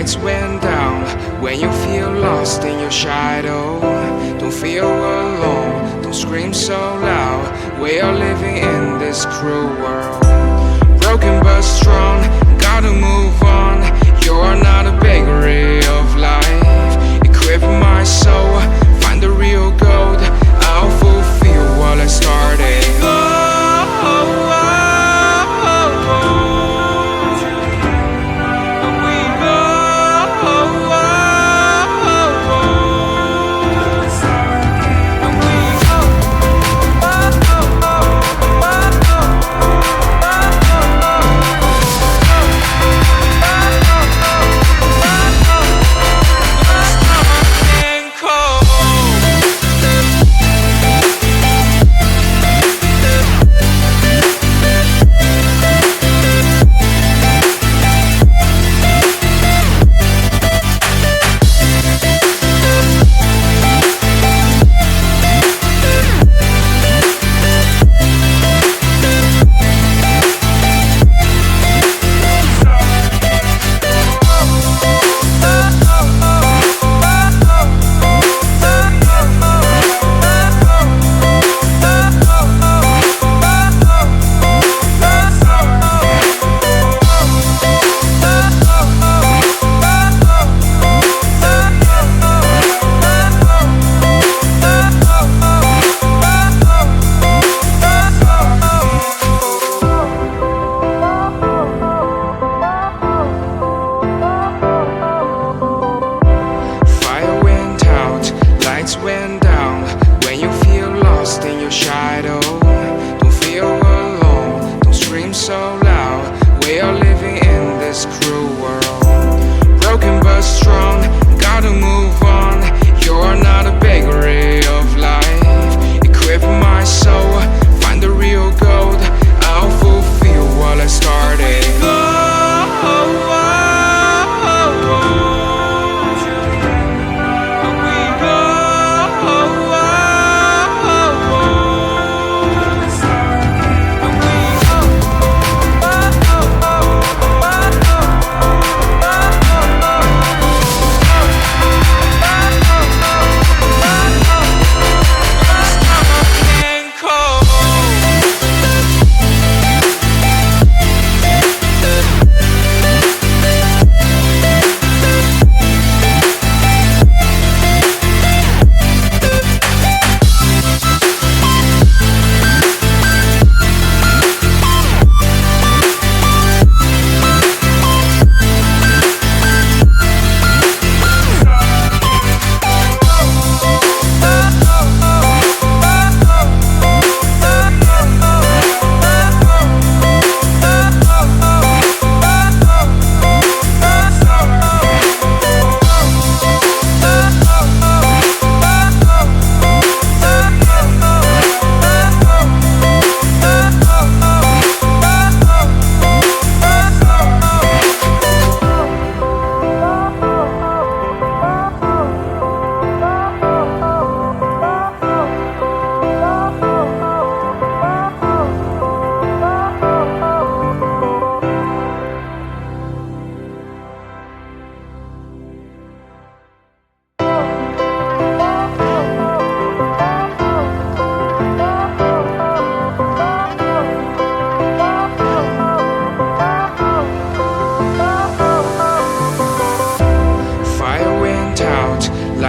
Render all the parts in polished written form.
lights went down. When you feel lost in your shadow, don't feel alone, don't scream so loud. We are living in this cruel world, broken but strong, gotta move on. You're not a bakery of life, equip my soul, find the real gold. I'll fulfill what I started.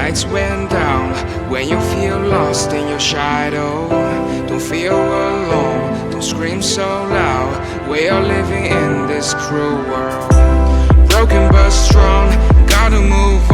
Lights went down. When you feel lost in your shadow, don't feel alone, don't scream so loud. We are living in this cruel world, broken but strong, gotta move